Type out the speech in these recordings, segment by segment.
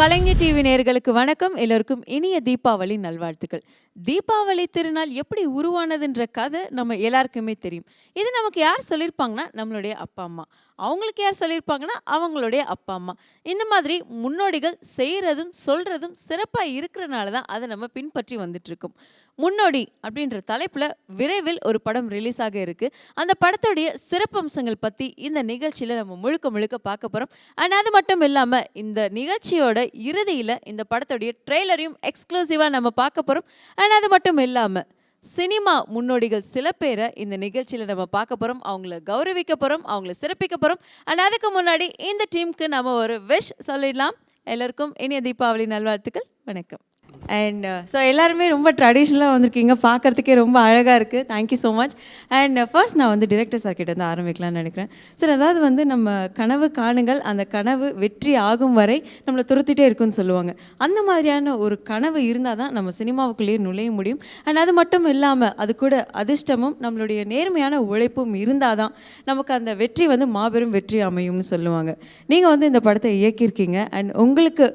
கலைஞர் TV நேயர்களுக்கு வணக்கம். எல்லோருக்கும் இனிய தீபாவளி நல்வாழ்த்துக்கள். தீபாவளி திருநாள் எப்படி உருவானதுன்ற கதை நம்ம எல்லாருக்குமே தெரியும். இது நமக்கு யார் சொல்லியிருப்பாங்கன்னா நம்மளுடைய அப்பா அம்மா. அவங்களுக்கு யார் சொல்லியிருப்பாங்கன்னா அவங்களுடைய அப்பா அம்மா. இந்த மாதிரி முன்னோடிகள் செய்கிறதும் சொல்கிறதும் சிறப்பாக இருக்கிறனால தான் அதை நம்ம பின்பற்றி வந்துட்டுருக்கோம். முன்னோடி அப்படின்ற தலைப்பில் விரைவில் ஒரு படம் ரிலீஸ் ஆக இருக்குது. அந்த படத்துடைய சிறப்பம்சங்கள் பற்றி இந்த நிகழ்ச்சியில் நம்ம முழுக்க முழுக்க பார்க்க போகிறோம். அண்ட் அது மட்டும் இல்லாமல் இந்த நிகழ்ச்சியோட இறுதியில் இந்த படத்துடைய ட்ரெய்லரையும் எக்ஸ்க்ளூசிவாக நம்ம பார்க்க போகிறோம். அண்ட் அது மட்டும் இல்லாமல் சினிமா முன்னோடிகள் சில பேரை இந்த நிகழ்ச்சியில் நம்ம பார்க்க போகிறோம், அவங்கள கௌரவிக்க போகிறோம், அவங்கள சிறப்பிக்க போகிறோம். அண்ட் அதுக்கு முன்னாடி இந்த டீமுக்கு நம்ம ஒரு விஷ் சொல்லிடலாம். எல்லோருக்கும் இனிய தீபாவளி நல்வாழ்த்துக்கள். வணக்கம். அண்ட் ஸோ எல்லாருமே ரொம்ப ட்ரெடிஷ்னலாக வந்திருக்கீங்க, பார்க்குறதுக்கே ரொம்ப அழகாக இருக்குது. Thank you so much. And first நான் வந்து டிரெக்டர் சார் கிட்ட வந்து ஆரம்பிக்கலாம்னு நினைக்கிறேன். சார், அதாவது வந்து நம்ம கனவு காணுங்கள், அந்த கனவு வெற்றி ஆகும் வரை நம்மளை துரத்திட்டே இருக்குன்னு சொல்லுவாங்க. அந்த மாதிரியான ஒரு கனவு இருந்தால் தான் நம்ம சினிமாவுக்குள்ளேயே நுழைய முடியும். அண்ட் அது மட்டும் இல்லாமல் அது கூட அதிர்ஷ்டமும் நம்மளுடைய நேர்மையான உழைப்பும் இருந்தால் தான் நமக்கு அந்த வெற்றி வந்து மாபெரும் வெற்றி அமையும்னு சொல்லுவாங்க. நீங்கள் வந்து இந்த படத்தை இயக்கியிருக்கீங்க. அண்ட் உங்களுக்கு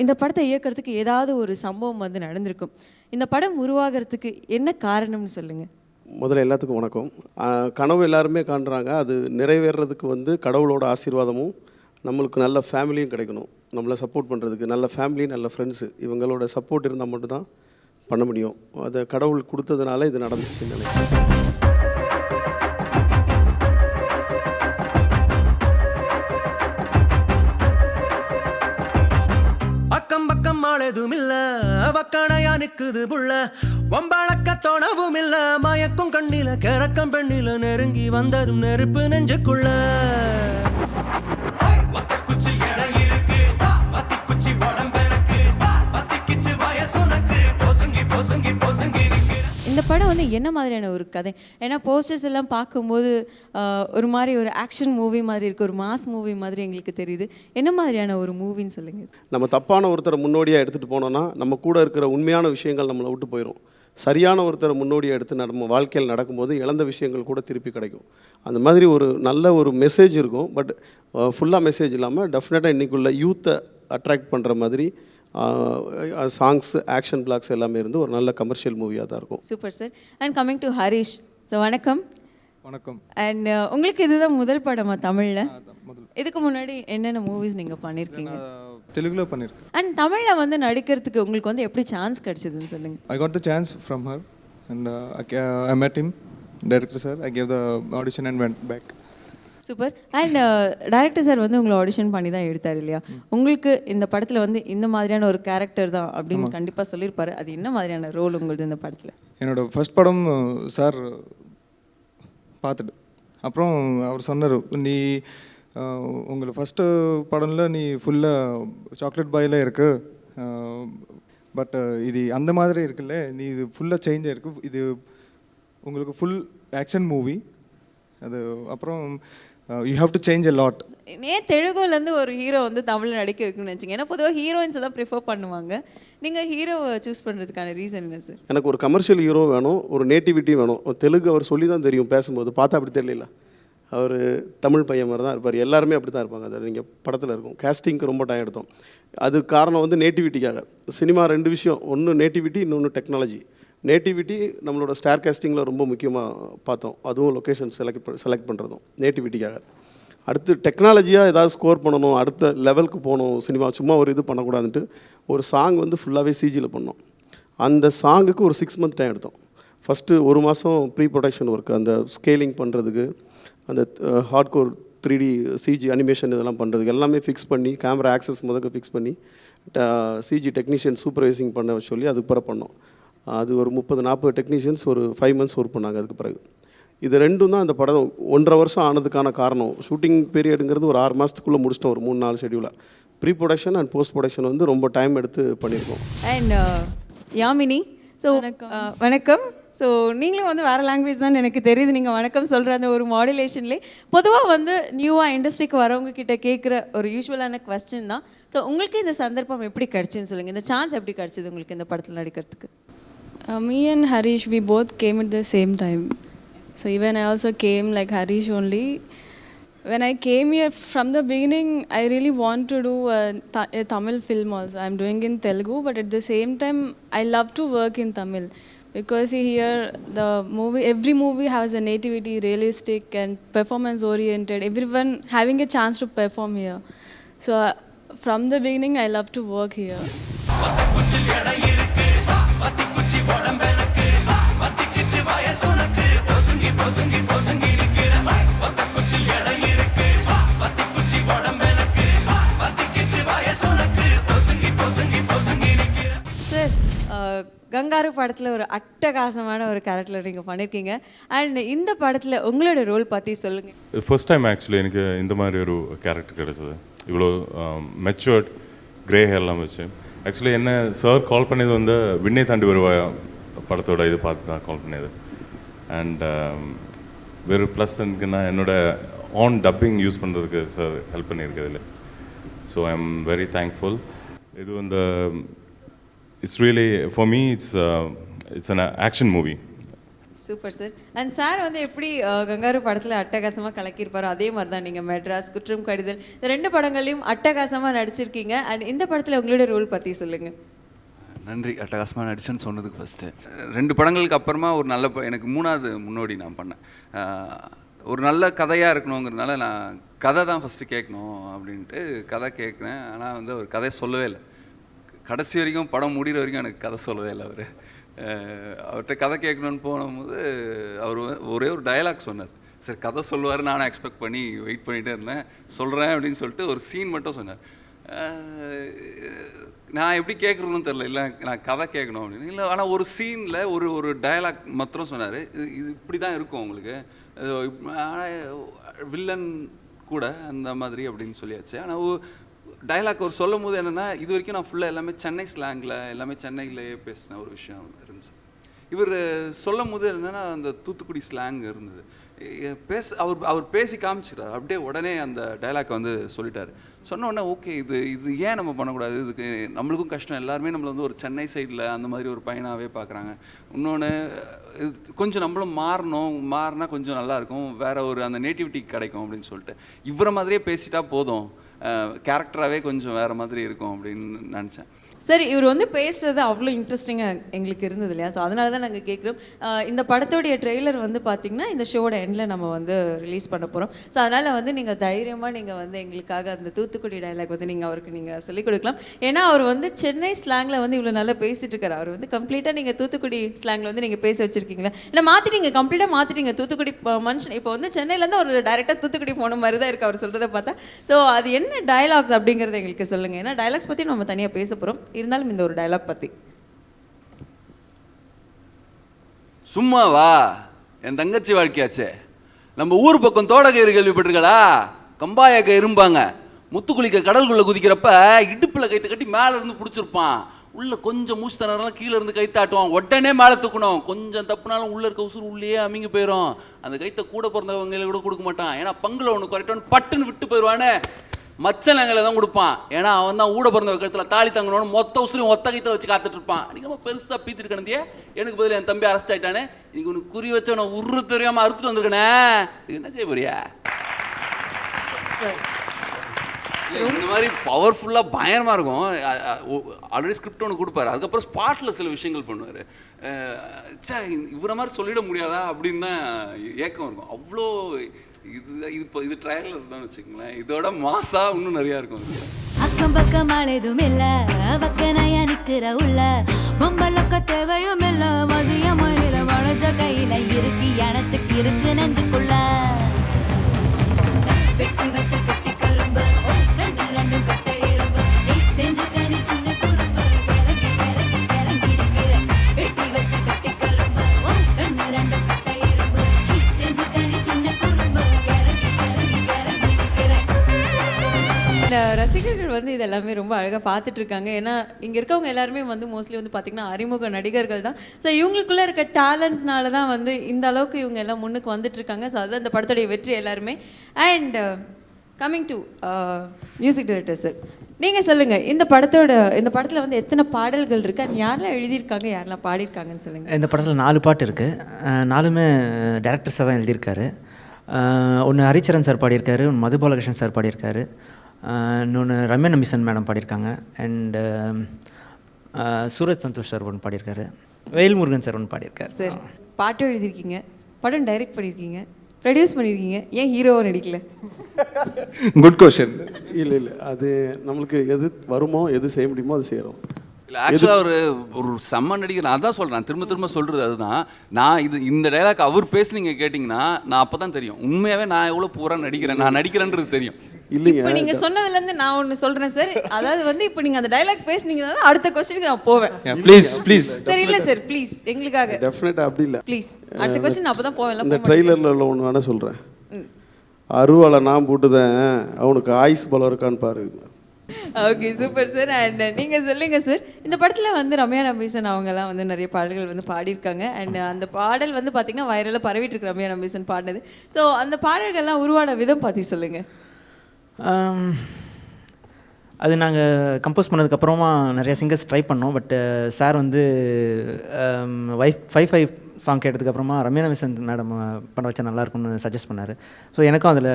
இந்த படத்தை இயக்கிறதுக்கு ஏதாவது ஒரு சம்பவம் வந்து நடந்திருக்கும். இந்த படம் உருவாகிறதுக்கு என்ன காரணம்னு சொல்லுங்கள். முதல்ல எல்லாத்துக்கும் வணக்கம். கனவு எல்லாருமே காண்றாங்க. அது நிறைவேறதுக்கு வந்து கடவுளோட ஆசீர்வாதமும் நம்மளுக்கு நல்ல ஃபேமிலியும் கிடைக்கணும். நம்மளை சப்போர்ட் பண்ணுறதுக்கு நல்ல ஃபேமிலி, நல்ல ஃப்ரெண்ட்ஸு, இவங்களோட சப்போர்ட் இருந்தால் மட்டும்தான் பண்ண முடியும். அதை கடவுள் கொடுத்ததுனால இது நடந்துச்சுன்னு நினைக்கிறேன். எதுமில்ல வக்கணையா நிக்குது புள்ள, வம்பளக்க தோணவும் இல்ல, மயக்கும் கண்ணில கிறக்கம் பெண்ணில, நெருங்கி வந்ததும் நெருப்பு நெஞ்சுக்குள்ள. இந்த படம் வந்து என்ன மாதிரியான ஒரு கதை? ஏன்னா போஸ்டர்ஸ் எல்லாம் பார்க்கும்போது ஒரு மாதிரி ஒரு ஆக்ஷன் மூவி மாதிரி இருக்குது, ஒரு மாஸ் மூவி மாதிரி எங்களுக்கு தெரியுது. என்ன மாதிரியான ஒரு மூவின்னு சொல்லுங்கள். நம்ம தப்பான ஒருத்தரை முன்னோடியாக எடுத்துகிட்டு போனோன்னா நம்ம கூட இருக்கிற உண்மையான விஷயங்கள் நம்மளை விட்டு போயிடும். சரியான ஒருத்தரை முன்னோடியாக எடுத்து நம்ம வாழ்க்கையில் நடக்கும்போது இழந்த விஷயங்கள் கூட திருப்பி கிடைக்கும். அந்த மாதிரி ஒரு நல்ல ஒரு மெசேஜ் இருக்கும். பட் ஃபுல்லாக மெசேஜ் இல்லாமல் டெஃபினட்டாக இன்றைக்குள்ள யூத்தை அட்ராக்ட் பண்ணுற மாதிரி சாங்ஸ், ஆக்ஷன் பிளாக்ஸ் எல்லாமே இருந்து ஒரு நல்ல கமர்ஷியல் மூவியாக தான் இருக்கும். Super sir. And coming to Harish. So வணக்கம். வணக்கம். அண்ட் உங்களுக்கு இதுதான் முதல் படமா தமிழில்? இதுக்கு முன்னாடி என்னென்ன மூவிஸ் நீங்கள் பண்ணியிருக்கீங்க? தெலுங்குல பண்ணியிருக்கேன். அண்ட் தமிழில் வந்து நடிக்கிறதுக்கு உங்களுக்கு வந்து எப்படி சான்ஸ் கிடைச்சதுன்னு சொல்லுங்கள். I got the chance from her and I met him, director sir. I gave the audition and went back. Super. And director sir வந்து உங்களை ஆடிஷன் பண்ணி தான் எடுத்தார் இல்லையா? உங்களுக்கு இந்த படத்தில் வந்து இந்த மாதிரியான ஒரு கேரக்டர் தான் அப்படின்னு கண்டிப்பாக சொல்லியிருப்பாரு. அது என்ன மாதிரியான ரோல் உங்களுக்கு இந்த படத்தில்? என்னோடய ஃபர்ஸ்ட் படம் சார் பார்த்துட்டு அப்புறம் அவர் சொன்னார், நீ உங்களை ஃபஸ்ட்டு படம்ல நீ ஃபுல்லாக சாக்லேட் பாயில் இருக்கு, பட் இது அந்த மாதிரி இருக்குல்ல, நீ இது ஃபுல்லாக சேஞ்ச் ஆகிருக்கு, இது உங்களுக்கு ஃபுல் ஆக்ஷன் மூவி. அது அப்புறம் you have to change a lot. ஏன் தெலுங்குலேருந்து ஒரு ஹீரோ வந்து தமிழில் நடிக்க வைக்கணும்னு நினச்சிங்க? ஏன்னா பொதுவாக ஹீரோயின்ஸை தான் ப்ரிஃபர் பண்ணுவாங்க. நீங்கள் ஹீரோவை சூஸ் பண்ணுறதுக்கான ரீசன் என்ன சார்? எனக்கு ஒரு கமர்ஷியல் ஹீரோ வேணும், ஒரு நேட்டிவிட்டி வேணும். தெலுங்கு அவர் சொல்லி தான் தெரியும், பேசும்போது பார்த்தா அப்படி தெரியல. அவர் தமிழ் பையன் மாதிரி தான் இருப்பார். எல்லாருமே அப்படி தான் இருப்பாங்க. அது நீங்கள் படத்தில் இருக்கும். கேஸ்டிங்க்கு ரொம்ப டைம் எடுத்தோம். அது காரணம் வந்து நேட்டிவிட்டிக்காக. சினிமா ரெண்டு விஷயம், ஒன்று நேட்டிவிட்டி, இன்னொன்று டெக்னாலஜி. நேட்டிவிட்டி நம்மளோட ஸ்டார் காஸ்டிங்கில் ரொம்ப முக்கியமாக பார்த்தோம். அதுவும் லொக்கேஷன் செலக்ட் பண்ணுறதும் நேட்டிவிட்டிக்காக. அடுத்து டெக்னாலஜியாக ஏதாவது ஸ்கோர் பண்ணணும், அடுத்த லெவலுக்கு போகணும் சினிமா, சும்மா ஒரு இது பண்ணக்கூடாதுன்ட்டு ஒரு சாங் வந்து ஃபுல்லாகவே சிஜியில் பண்ணோம். அந்த சாங்குக்கு ஒரு 6 month டைம் எடுத்தோம். ஃபஸ்ட்டு 1 மாதம் ப்ரீ ப்ரொடக்ஷன் ஒர்க், அந்த ஸ்கேலிங் பண்ணுறதுக்கு, அந்த ஹார்ட்கோர் 3D சிஜி அனிமேஷன் இதெல்லாம் பண்ணுறதுக்கு எல்லாமே ஃபிக்ஸ் பண்ணி, கேமரா ஆக்சஸ் முதல்ல ஃபிக்ஸ் பண்ணி, சிஜி டெக்னீஷியன் சூப்பர்வைசிங் பண்ண சொல்லி அதுக்கு பிறகு பண்ணோம். அது ஒரு 30-40 டெக்னீஷியன்ஸ் ஒரு 5 months ஒர்க் பண்ணாங்க. அதுக்கு பிறகு இது ரெண்டும் தான் அந்த படம் 1.5 வருஷம் ஆனதுக்கான காரணம். ஷூட்டிங் பீரியடுங்கிறது ஒரு 6 மாதத்துக்குள்ளே முடிச்சிட்டோம், ஒரு 3-4 ஷெடியூலாக. Pre production and post production வந்து ரொம்ப டைம் எடுத்து பண்ணியிருக்கோம். அண்ட் யாமினி. ஸோ வணக்கம். ஸோ நீங்களும் வந்து வேறு லாங்குவேஜ் தான் எனக்கு தெரியுது, நீங்கள் வணக்கம் சொல்கிற அந்த ஒரு மாடுலேஷன்லேயே. பொதுவாக வந்து நியூவாக இண்டஸ்ட்ரிக்கு வரவங்க கிட்ட கேட்குற ஒரு யூஸ்வலான கொஸ்டின் தான். ஸோ உங்களுக்கு இந்த சந்தர்ப்பம் எப்படி கிடச்சின்னு சொல்லுங்கள். இந்த சான்ஸ் எப்படி கிடச்சிது உங்களுக்கு இந்த படத்தில் நடிக்கிறதுக்கு? Me and Harish, we both came at the same time. So even I also came like Harish only. when I came here from the beginning, I really want to do a Tamil film also. I'm doing in Telugu, but at the same time, I love to work in Tamil because here every movie has a nativity, realistic and performance oriented. Everyone having a chance to perform here. So from the beginning, I love to work here. Sir, kangaroo படத்தில் ஒரு அட்டகாசமான ஒரு character நீங்கள் பண்ணியிருக்கீங்க. And இந்த படத்தில் உங்களோட role பற்றி சொல்லுங்கள். ஃபர்ஸ்ட் டைம் ஆக்சுவலி எனக்கு இந்த மாதிரி ஒரு கேரக்டர் கிடைச்சது. இவ்வளோ மெச்சுவர்ட் க்ரே ஹேர்லாம் வச்சு. ஆக்சுவலி என்ன சார் கால் பண்ணது வந்து விண்ணை தாண்டி வருவாயா படத்தோட இது பார்த்து தான் கால் பண்ணது. அண்ட் வெறும் ப்ளஸ் இருக்குன்னா என்னோடய ஆன் டப்பிங் யூஸ் பண்ணுறதுக்கு சார் ஹெல்ப் பண்ணியிருக்கு இதில். So I am very thankful. இது வந்து it's really for me it's an action movie. Super sir. And sir வந்து எப்படி கங்காரு படத்தில் அட்டகாசமாக கலக்கியிருப்பாரோ அதே மாதிரி தான் நீங்கள் மெட்ராஸ், குற்றம் கடிதல், இந்த 2 படங்கள்லையும் அட்டகாசமாக நடிச்சிருக்கீங்க. அண்ட் இந்த படத்தில் உங்களோட ரோல் பற்றி சொல்லுங்கள். நன்றி, அட்டகாசமாக நடிச்சேன்னு சொன்னதுக்கு. ஃபஸ்ட்டு 2 படங்களுக்கு அப்புறமா ஒரு நல்ல எனக்கு 3வது முன்னோடி நான் பண்ணேன். ஒரு நல்ல கதையாக இருக்கணுங்கிறதுனால நான் கதை தான் ஃபஸ்ட்டு கேட்கணும் அப்படின்ட்டு கதை கேட்குறேன். ஆனால் வந்து அவர் கதையை சொல்லவே இல்லை. கடைசி வரைக்கும் படம் முடிகிற வரைக்கும் எனக்கு கதை சொல்லவே இல்லை. அவர்கிட்ட கதை கேட்கணுன்னு போகும்போது அவர் ஒரே ஒரு டயலாக் சொன்னார். சரி கதை சொல்லுவார், நானும் எக்ஸ்பெக்ட் பண்ணி வெயிட் பண்ணிகிட்டே இருந்தேன். சொல்கிறேன் அப்படின்னு சொல்லிட்டு ஒரு சீன் மட்டும் சொன்னார். நான் எப்படி கேட்குறதுன்னு தெரில. இல்லை நான் கதை கேட்கணும் அப்படின்னு. இல்லை ஆனால் ஒரு சீனில் ஒரு டயலாக் மாத்திரம் சொன்னார். இது இப்படி தான் இருக்கும் உங்களுக்கு, வில்லன் கூட அந்த மாதிரி அப்படின்னு சொல்லியாச்சு. ஆனால் டைலாக் அவர் சொல்லும் போது என்னென்னா, இது வரைக்கும் நான் ஃபுல்லாக எல்லாமே சென்னை ஸ்லாங்கில் எல்லாமே சென்னையிலேயே பேசின ஒரு விஷயம் இருந்துச்சு. இவர் சொல்லும் போது என்னென்னா அந்த தூத்துக்குடி ஸ்லாங் இருந்தது. அவர் பேசி காமிச்சிட்டார். அப்படியே உடனே அந்த டைலாக் வந்து சொல்லிட்டார். சொன்ன உடனே ஓகே, இது ஏன் நம்ம பண்ணக்கூடாது, இதுக்கு நம்மளுக்கும் கஷ்டம், எல்லாருமே நம்மளை வந்து ஒரு சென்னை சைடில் அந்த மாதிரி ஒரு பையனாகவே பார்க்குறாங்க. இன்னொன்று கொஞ்சம் நம்மளும் மாறினா கொஞ்சம் நல்லாயிருக்கும், வேறு ஒரு அந்த நேட்டிவிட்டி கிடைக்கும் அப்படின்னு சொல்லிட்டு இவரை மாதிரியே பேசிட்டா போதும், கேரக்டராகவே கொஞ்சம் வேறு மாதிரி இருக்கும் அப்படின்னு நினச்சேன். சரி, இவர் வந்து பேசுகிறது அவ்வளோ இன்ட்ரெஸ்டிங்காக எங்களுக்கு இருந்தது இல்லையா? ஸோ அதனால தான் நாங்கள் கேட்குறோம். இந்த படத்தோடைய ட்ரெய்லர் வந்து பார்த்திங்கன்னா இந்த ஷோட எண்டில் நம்ம வந்து ரிலீஸ் பண்ண போகிறோம். ஸோ அதனால் வந்து நீங்கள் தைரியமாக நீங்கள் வந்து எங்களுக்காக அந்த தூத்துக்குடி டைலாக் வந்து நீங்கள் சொல்லிக் கொடுக்கலாம். ஏன்னா அவர் வந்து சென்னை ஸ்லாங்கில் வந்து இவ்வளோ நல்லா பேசிகிட்டு இருக்காரு. அவர் வந்து கம்ப்ளீட்டாக நீங்கள் தூத்துக்குடி ஸ்லாங்கில் வந்து நீங்கள் பேச வச்சுருக்கீங்களா? ஏன்னா கம்ப்ளீட்டாக மாற்றிட்டீங்க. தூத்துக்குடி மனுஷன் இப்போ வந்து சென்னையிலேருந்து ஒரு டைரெக்டாக தூத்துக்குடி போன மாதிரி தான் இருக்குது அவர் சொல்கிறத பார்த்தா. ஸோ அது என்ன டைலாக்ஸ் அப்படிங்கிறத எங்களுக்கு சொல்லுங்கள். ஏன்னா டைலாக்ஸ் பற்றி நம்ம தனியாக பேச போகிறோம். இருந்தாலும் இந்த ஒரு டயலாக் பத்தி. சும்மாவா, என் தங்கச்சி வாழ்க்கையாச்சே. நம்ம ஊர் பக்கம் தோடகயிறு கேள்விப்பட்டிருக்கா? கம்பாயக்க இரும்பாங்க. முத்துக்குளிக்க கடலுக்குள்ள குதிக்கிறப்ப இடுப்புல கைத்தை கட்டி மேல இருந்து பிடிச்சிருப்பான். உள்ள கொஞ்சம் மூச்சு தண்ணலாம் கீழே இருந்து கைத்தாட்டுவான். உடனே மேலே தூக்கணும். கொஞ்சம் தப்புனாலும் உள்ள இருக்க உசுறு உள்ளே அமிங்கி போயிடும். அந்த கைத்தை கூட பிறந்தவங்களை கூட கொடுக்க மாட்டான். ஏன்னா பங்குல ஒன்று குறைட்டோன்னு பட்டுன்னு விட்டு போயிடுவானே. மச்சனங்களை தான் கொடுப்பான். ஏன்னா அவன் தான் ஊட பிறந்த கழுத்தில் தாலி தங்கணும்னு மொத்த உசுரையும் ஒத்த கைத்தில் வச்சு காத்துட்டு இருப்பான். நீங்கள் பெருசாக பீத்திட்டு கிடந்தியே, எனக்கு பதில் என் தம்பி அரெஸ்ட் ஆகிட்டானே, இன்னைக்கு உனக்கு குறி வச்ச நான் உரு தெரியாமல் அறுத்துட்டு வந்திருக்கனே, இது என்ன செய்ய போறியா? இந்த மாதிரி பவர்ஃபுல்லாக பயங்கரமாக இருக்கும். ஆல்ரெடி ஸ்கிரிப்ட் ஒன்று கொடுப்பாரு, அதுக்கப்புறம் ஸ்பாட்டில் சில விஷயங்கள் பண்ணுவார். இவரை மாதிரி சொல்லிட முடியாதா அப்படின்னு தான் ஏக்கம் இருக்கும். அவ்வளோ இது ட்ரையல் இருந்தான்னு வச்சுக்கோங்களேன். இதோட மாசா இன்னும் நிறையா இருக்கும். அக்கம் பக்கம் அழைதும் இல்லை, வக்கனையா நிற்கிற உள்ள பொம்பளக்க தேவையும் இல்லை, மதிய மயில வளைஞ்ச கையில் இருக்கு அணைச்சுக்கு இருக்கு நெஞ்சுக்குள்ள வெட்டி வச்ச கட்டி கரும்பு கண்டு ரெண்டும் கட்ட இரும்பு செஞ்சு கனி சின்ன குறும்பு கிளங்கி கிளங்கி கிளங்கி இருக்கிற வெட்டி வச்ச கட்டி கரும்பு கண்டு ரெண்டும் கட்ட இரும்பு செஞ்சு கனி சின்ன குறும்பு கிளங்கி கிளங்கி கிளங்கி இருக்கிற. இந்த ரசிகர்கள் வந்து இதெல்லாமே ரொம்ப அழகாக பார்த்துட்டு இருக்காங்க. ஏன்னா இங்கே இருக்கவங்க எல்லாருமே வந்து மோஸ்ட்லி வந்து பார்த்திங்கன்னா அறிமுக நடிகர்கள் தான். ஸோ இவங்களுக்குள்ளே இருக்க டேலண்ட்ஸ்னால தான் வந்து இந்த அளவுக்கு இவங்க எல்லாம் முன்னுக்கு வந்துட்டு இருக்காங்க. ஸோ அதுதான் இந்த படத்துடைய வெற்றி எல்லாருமே. And coming to music director sir, நீங்கள் சொல்லுங்கள், இந்த படத்தில் வந்து எத்தனை பாடல்கள் இருக்குது, அண்ட் யாரெல்லாம் எழுதியிருக்காங்க, யாரெல்லாம் பாடியிருக்காங்கன்னு சொல்லுங்கள். இந்த படத்தில் 4 பாட்டு இருக்குது. 4மே டேரக்டர்ஸாக தான் எழுதியிருக்காரு. ஒன்று ஹரிச்சரன் சார் பாடியிருக்காரு, ஒன்று மது பாலகிருஷ்ணன் சார் பாடியிருக்காரு, இன்னொன்று ரம்யா நம்பிசன் மேடம் பாடியிருக்காங்க, அண்டு சூரஜ் சந்தோஷ் சார் ஒன்று பாடியிருக்காரு, வேல்முருகன் சார் ஒன்று பாடியிருக்காரு. சார் பாட்டு எழுதியிருக்கீங்க, படம் டைரக்ட் பண்ணியிருக்கீங்க, ப்ரொடியூஸ் பண்ணியிருக்கீங்க, ஏன் ஹீரோவை நடிக்கல? Good question. இல்லை அது நம்மளுக்கு எது வருமோ எது செய்ய முடியுமோ அது செய்கிறோம். இல்லை ஆக்சுவலாக ஒரு செம்ம நடிகர். நான் அதான் சொல்கிறேன், திரும்ப சொல்கிறது அதுதான். நான் இந்த டைலாக் அவர் பேசுனீங்க கேட்டிங்கன்னா நான் அப்போ தான் தெரியும் உண்மையாகவே நான் எவ்வளோ பூரா நடிக்கிறேன், நான் நடிக்கிறேன்றது தெரியும். இல்லைங்க, இப்போ நீங்கள் சொன்னதுலேருந்து நான் ஒன்று சொல்கிறேன் சார். அதாவது வந்து இப்போ நீங்கள் அந்த டைலாக் பேசுனீங்கன்னா அடுத்த கொஸ்டினுக்கு நான் போவேன். Please sir. இல்லை சார் ப்ளீஸ் எங்களுக்காக டெஃபினட்டாக அப்படி இல்லை. ப்ளீஸ் அடுத்த கொஸ்டின் அப்போ தான் போவேன். இந்த ட்ரெய்லரில் உள்ள ஒன்று வேணால் சொல்கிறேன். அருவாளை நான் போட்டுதேன் அவனுக்கு ஆயுஸ் பலம் இருக்கான்னு பாரு. Okay super sir. அண்ட் நீங்கள் சொல்லுங்க சார், இந்த படத்தில் வந்து ரம்யா நம்பீசன் அவங்கெல்லாம் வந்து நிறைய பாடல்கள் வந்து பாடியிருக்காங்க. அண்ட் அந்த பாடல் வந்து பார்த்தீங்கன்னா வைரலாக பரவிட்டு இருக்கு, ரம்யா நம்பீசன் பாடினது. ஸோ அந்த பாடல்கள்லாம் உருவான விதம் பற்றி சொல்லுங்கள். அது நாங்கள் கம்போஸ் பண்ணதுக்கப்புறமா நிறைய சிங்கர்ஸ் ட்ரை பண்ணோம். பட் சார் வந்து 5 சாங் கேட்டதுக்கப்புறமா ரம்யா நம்பீசன் மேடம் பண்ண வச்சா நல்லாயிருக்கும்னு சஜஸ்ட் பண்ணார். ஸோ எனக்கும் அதில்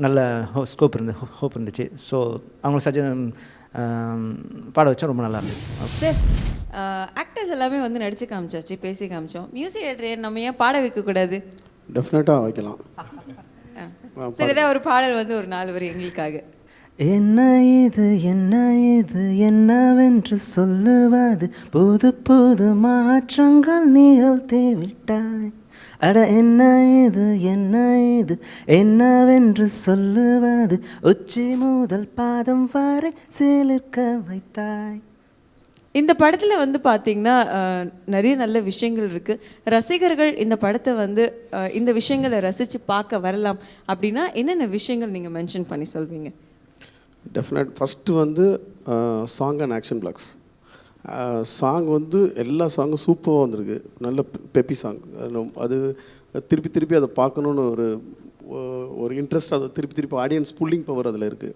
நல்ல ஹோப் இருந்துச்சு. ஸோ அவங்க பாட வச்சா ரொம்ப நல்லா இருந்துச்சு. சார் ஆக்டர்ஸ் எல்லாமே வந்து நடிச்சு காமிச்சாச்சு, பேசி காமிச்சோம். மியூசிக் டேரக்டர் நம்ம ஏன் பாட வைக்கக்கூடாது? டெஃபினட்டாக வைக்கலாம். சரி, ஏதாவது ஒரு பாடல் வந்து ஒரு 4 வரி எங்களுக்காக. என்ன இது என்னவென்று சொல்லுவது, புது புது மாற்றங்கள் நிகழ்த்திவிட்டாய். அட என்ன இது என்னவென்று சொல்லுவது, உச்சி முதல் பாதம் வரை சிலிர்க்க வைத்தாய். இந்த படத்தில் வந்து பார்த்திங்கன்னா நிறைய நல்ல விஷயங்கள் இருக்குது. ரசிகர்கள் இந்த படத்தை வந்து இந்த விஷயங்களை ரசித்து பார்க்க வரலாம் அப்படின்னா என்னென்ன விஷயங்கள் நீங்கள் மென்ஷன் பண்ணி சொல்வீங்க? டெஃபினட். ஃபஸ்ட்டு வந்து song and action blocks. Song வந்து எல்லா சாங்கும் சூப்பராக வந்திருக்கு, நல்ல பெப்பி சாங். அது திருப்பி அதை பார்க்கணுன்னு ஒரு இன்ட்ரெஸ்ட், அதை திருப்பி ஆடியன்ஸ் புல்லிங் பவர் அதில் இருக்குது.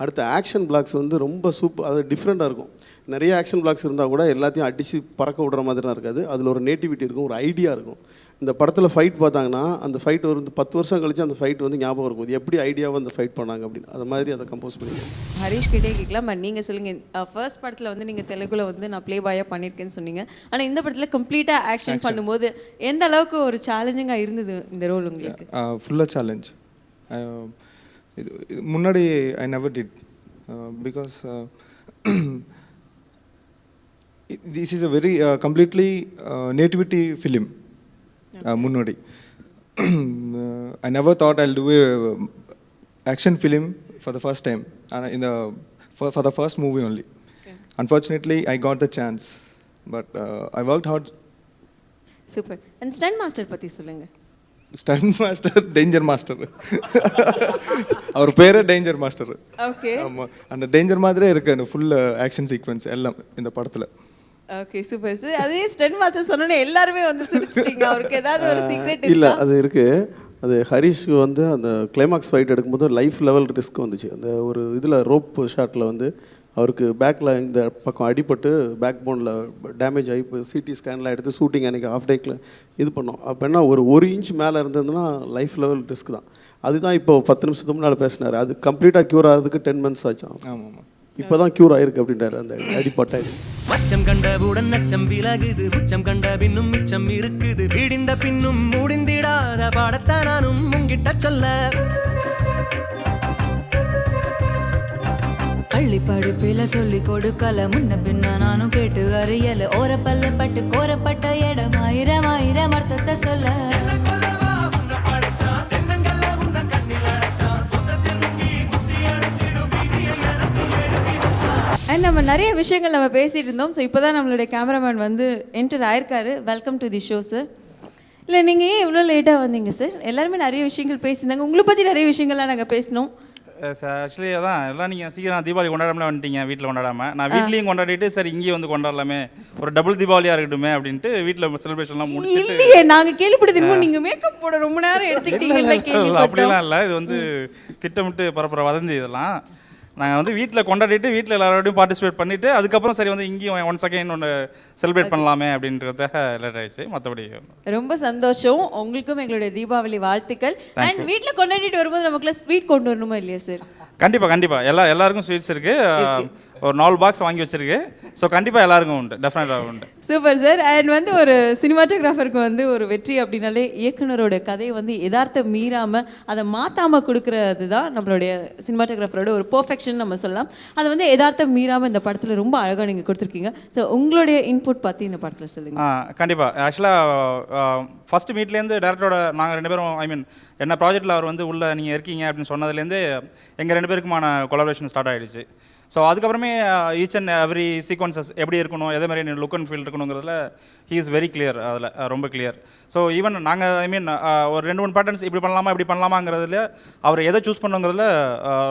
அடுத்த ஆக்ஷன் பிளாக்ஸ் வந்து ரொம்ப சூப்பர், அது டிஃப்ரெண்ட்டாக இருக்கும். நிறைய ஆக்ஷன் பிளாக்ஸ் இருந்தால் கூட எல்லாத்தையும் அடித்து பறக்க விடுற மாதிரி தான் இருக்காது. அதில் ஒரு நேட்டிவிட்டி இருக்கும், ஒரு ஐடியா இருக்கும். இந்த படத்தில் ஃபைட் பார்த்தாங்கன்னா அந்த ஃபைட் ஒரு 10 வருஷம் கழிச்சு அந்த ஃபைட் வந்து ஞாபகம் இருக்கும், இது எப்படி ஐடியாவை அந்த ஃபைட் பண்ணாங்க அப்படின்னு. அது மாதிரி அதை கம்போஸ் பண்ணிடுவோம். ஹரிஷ் கிட்டே கேட்கலாம். பட் நீங்கள் சொல்லுங்கள், ஃபர்ஸ்ட் படத்தில் வந்து நீங்கள் தெலுங்குல வந்து நான் ப்ளே பாயாக பண்ணியிருக்கேன்னு சொன்னீங்க. ஆனால் இந்த படத்தில் கம்ப்ளீட்டாக ஆக்ஷன் பண்ணும்போது எந்த அளவுக்கு ஒரு சேலஞ்சிங்காக இருந்தது இந்த ரோல் உங்களுக்கு? ஃபுல்லாக சேலஞ்ச். இது முன்னாடி I never did because this is a very completely nativity film. Munnodi I never thought I'll do a action film for the first time for the first movie only. Unfortunately I got the chance, but I worked hard. Super. And stunt master பத்தி சொல்லுங்க. Stunt master danger master, அவர் பேரே danger master. Okay. ஆமாம், அந்த danger மாதிரியே இருக்கு அந்த full action sequence எல்லாம் இந்த படத்தில். Okay super sir. அதே ஸ்டண்ட் மாஸ்டர் சொன்னோன்னே எல்லாருமே வந்து சிரிச்சிட்டீங்க. அவருக்கு ஏதாவது ஒரு சீக்ரெட் இல்லை, அது இருக்குது. அது ஹரிஷ்க்கு வந்து அந்த கிளைமாக்ஸ் ஃபைட் எடுக்கும்போது லைஃப் லெவல் ரிஸ்க் வந்துச்சு. அந்த ஒரு இதில் ரோப் ஷாட்டில் வந்து அவருக்கு பேக்கில் இந்த பக்கம் அடிபட்டு பேக் போனில் டேமேஜ் ஆகி இப்போ சிடி ஸ்கேன்லாம் எடுத்து ஷூட்டிங் அன்றைக்கி ஹாஃப் டேக்கில் இது பண்ணோம். அப்போ என்ன ஒரு இன்ச் மேலே இருந்ததுன்னா லைஃப் லெவல் ரிஸ்க் தான். அதுதான் இப்போ 10 நிமிஷத்துக்கு முன்னால் பேசினார். அது கம்ப்ளீட்டாக க்யூர் ஆகிறதுக்கு 10 months ஆச்சான். ஆமாம், இப்போ தான் க்யூர் ஆகிருக்கு அப்படின்றாரு அந்த அடிப்பட்ட. மச்சம் கண்டவுடன் நச்சம் விலகுது, உச்சம் கண்ட பின்னும் மிச்சம் இருக்குது, விடிந்த பின்னும் முடிந்திடாத பாடத்தை நானும் உங்கிட்ட சொல்ல. பள்ளி படிப்பில சொல்லி கொடுக்கல, முன்ன பின்ன நானும் கேட்டு அறியல, ஓரப்பல்ல பட்டு கோரப்பட்ட இடம் ஆயிரம் அர்த்தத்தை சொல்ல. அண்ட் நம்ம நிறைய விஷயங்கள் நம்ம பேசிகிட்டு இருந்தோம். ஸோ இப்போ தான் நம்மளுடைய கேமராமேன் வந்து என்டர் ஆயிருக்காரு. Welcome to the show sir. இல்லை நீங்கள் ஏன் இவ்வளோ லேட்டாக வந்தீங்க சார்? எல்லாருமே நிறைய விஷயங்கள் பேசியிருந்தாங்க, உங்களை பற்றி நிறைய விஷயங்கள்லாம் நாங்கள் பேசினோம். சார் ஆக்சுவலி அதான் எல்லாம் நீங்கள் சீக்கிரம் தீபாவளி கொண்டாடாமலே வந்துட்டீங்க, வீட்டில் கொண்டாடாமல். நான் வீட்லேயும் கொண்டாடிட்டு சரி இங்கேயும் வந்து கொண்டாடலாமே, ஒரு டபுள் தீபாவளியாக இருக்கட்டுமே அப்படின்ட்டு வீட்டில் செலிப்ரேஷன்லாம் முடிச்சுட்டு. இல்லையே, நாங்கள் கேள்விப்படுத்திருக்கோம் நீங்கள் மேக்கப் போட ரொம்ப நேரம் எடுத்துக்கிட்டீங்கல்ல. அப்படிலாம் இல்லை, இது வந்து திட்டமிட்டு பரப்புற வதந்தி இதெல்லாம். நாங்கள் வந்து வீட்டில் கொண்டாடிட்டு வீட்டில் எல்லாரோடையும் பார்ட்டிசிபேட் பண்ணிவிட்டு அதுக்கப்புறம் சரி வந்து இங்கேயும் ஒன் செகண்ட் ஒன்று செலிப்ரேட் பண்ணலாமே அப்படின்றத லேட் ஆயிடுச்சு. மற்றபடி ரொம்ப சந்தோஷம். உங்களுக்கும் எங்களுடைய தீபாவளி வாழ்த்துக்கள். அண்ட் வீட்டில் கொண்டாடிட்டு வரும்போது நமக்குள்ள ஸ்வீட் கொண்டு வரணுமா இல்லையா சார்? கண்டிப்பாக எல்லாருக்கும் ஸ்வீட்ஸ் இருக்குது. ஒரு 4 பாக்ஸ் வாங்கி வச்சிருக்கு. ஸோ கண்டிப்பாக எல்லாருக்கும் உண்டு, டெஃபினட்டாக உண்டு. Super sir. அண்ட் வந்து ஒரு சினிமாட்டோகிராஃபருக்கு வந்து ஒரு வெற்றி அப்படின்னாலே இயக்குனரோட கதையை வந்து யதார்த்தம் மீறாமல் அதை மாற்றாமல் கொடுக்கறது தான் நம்மளுடைய சினிமாட்டோகிராஃபரோட ஒரு பர்ஃபெக்ஷன் நம்ம சொல்லலாம். அதை வந்து யதார்த்தம் மீறாமல் இந்த படத்தில் ரொம்ப அழகாக நீங்கள் கொடுத்துருக்கீங்க. ஸோ உங்களுடைய இன்புட் பற்றி இந்த படத்தில் சொல்லுங்கள். கண்டிப்பாக. ஆக்சுவலாக ஃபஸ்ட்டு மீட்லேருந்து டேரக்டரோட நாங்கள் 2 பேரும் என்ன ப்ராஜெக்டில் அவர் வந்து உள்ளே நீங்கள் இருக்கீங்க அப்படின்னு சொன்னதுலேருந்து எங்கள் 2 பேருக்குமான கொலாபரேஷன் ஸ்டார்ட் ஆகிடுச்சு. ஸோ அதுக்கப்புறமே ஈச் அண்ட் எவ்ரி சீக்வன்சஸ் எப்படி இருக்கணும், எதே மாதிரி லுக் அண்ட் ஃபீல் இருக்கணுங்கிறதுல ஹீ இஸ் வெரி கிளியர். அதில் ரொம்ப கிளியர். ஸோ ஈவன் நாங்கள் ஒரு 2-3 பேட்டர்ன்ஸ் இப்படி பண்ணலாமாங்கிறதுல அவர் எதை சூஸ் பண்ணுங்கிறதுல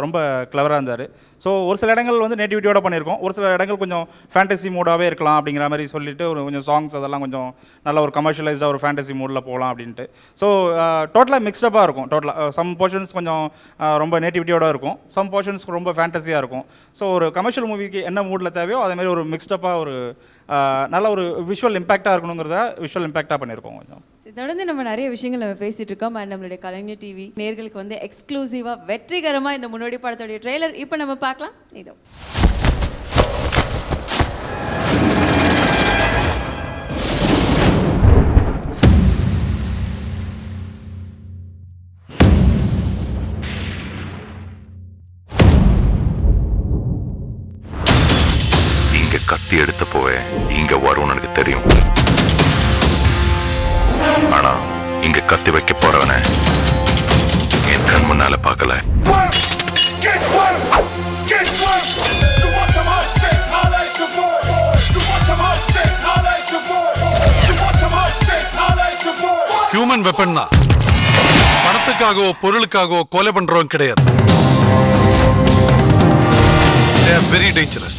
ரொம்ப கிளவராக இருந்தார். ஸோ ஒரு சில இடங்கள் வந்து நேட்டிவிட்டியோட பண்ணியிருக்கோம், ஒரு சில இடங்கள் கொஞ்சம் ஃபேண்டசி மூடாகவே இருக்கலாம் அப்படிங்கிற மாதிரி சொல்லிட்டு கொஞ்சம் சாங்ஸ் அதெல்லாம் கொஞ்சம் நல்ல ஒரு கமர்ஷியலைஸ்டாக ஒரு ஃபேண்டசி மூடில் போகலாம் அப்படின்ட்டு. ஸோ டோட்டலாக மிக்ஸ்டப்பாக இருக்கும். டோட்டலாக சம் போர்ஷன்ஸ் கொஞ்சம் ரொம்ப நேட்டிவிட்டியோட இருக்கும், சம் போர்ஷன்ஸ் ரொம்ப ஃபேண்டஸியாக இருக்கும். ஸோ ஒரு கமர்ஷியல் மூவிக்கு என்ன மூடில் தேவையோ அதேமாதிரி ஒரு மிக்ஸ்டப்பாக ஒரு நல்ல ஒரு விஷுவல் இம்பேக்டாக இருக்கணுங்கிறத விஷுவல் இம்பேக்டாக பண்ணியிருக்கோம். கொஞ்சம் தொடர்ந்து நம்ம நிறைய விஷயங்கள் நம்ம பேசிட்டு இருக்கோம். அண்ட் நம்மளுடைய கலைஞர் டிவி நேர்களுக்கு வந்து எக்ஸ்க்ளூசிவாக வெற்றிகரமாக இந்த முன்னோடி படத்துடைய ட்ரெய்லர் இப்போ நம்ம பார்க்கலாம். இதோ கத்தி எடுத்து போவே இங்க வரும்னு எனக்கு தெரியும். ஆனா இங்க கத்தி வைக்க போறவன என் கண் முன்னால பார்க்கல. ஹியூமன் வெப்பன் தான். பணத்துக்காகவோ பொருளுக்காகவோ கொலை பண்றவன் கிடையாது. They are very dangerous.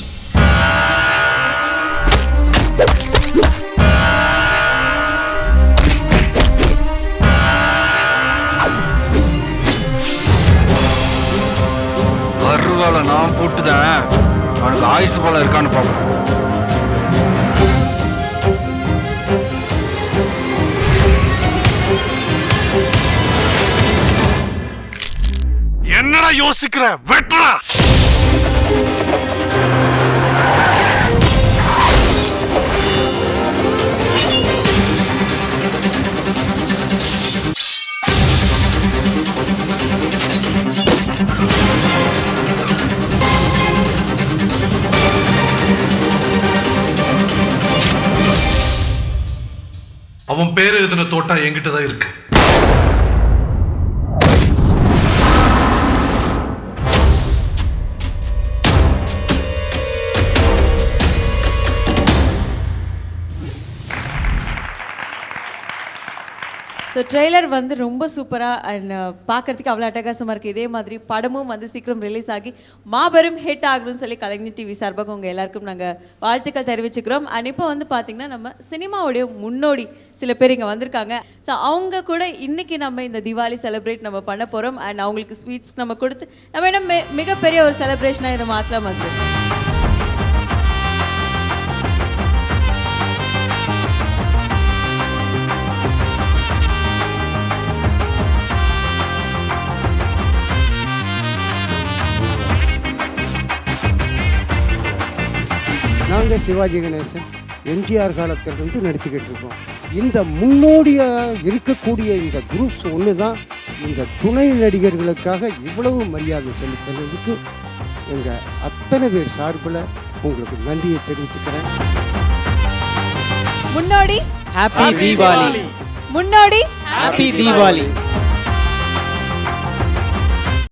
வருவால நான் போட்டுதான் அவனுக்கு ஆயுசு போல இருக்கான்னு பார்ப்போம். என்னடா யோசிக்கிற? வெட்டுறா. அவன் பேரு எழுதின தோட்டா என்கிட்ட தான் இருக்கு. ஸோ ட்ரெய்லர் வந்து ரொம்ப சூப்பராக அண்ட் பார்க்குறதுக்கு அவ்வளோ அட்டகாசமாக இருக்குது. இதே மாதிரி படமும் வந்து சீக்கிரம் ரிலீஸ் ஆகி மாபெரும் ஹிட் ஆகணும்னு சொல்லி கலைஞர் டிவி சார்பாக உங்கள் எல்லாருக்கும் நாங்கள் வாழ்த்துக்கள் தெரிவிச்சுக்கிறோம். அண்ட் இப்போ வந்து பார்த்திங்கன்னா நம்ம சினிமாவுடைய முன்னோடி சில பேர் இங்கே வந்திருக்காங்க. ஸோ அவங்க கூட இன்றைக்கி நம்ம இந்த தீபாவளி செலிப்ரேட் நம்ம பண்ண போகிறோம். அண்ட் அவங்களுக்கு ஸ்வீட்ஸ் நம்ம கொடுத்து நம்ம என்ன மிகப்பெரிய ஒரு செலிப்ரேஷனாக இதை மாற்றலாமா சார்? நாங்கள் சிவாஜி கணேசன் எம்ஜிஆர் காலத்திலிருந்து நடிச்சுக்கிட்டு இருக்கோம். இந்த முன்னோடியாக இருக்கக்கூடிய இந்த குரூப்ஸ் ஒன்று தான் இந்த துணை நடிகர்களுக்காக இவ்வளவு மரியாதை செலுத்துறதுக்கு எங்கள் அத்தனை பேர் சார்பில் உங்களுக்கு நன்றியை தெரிவித்துக்கிறேன். முன்னோடி ஹாப்பி தீபாவளி. முன்னோடி ஹாப்பி தீபாவளி.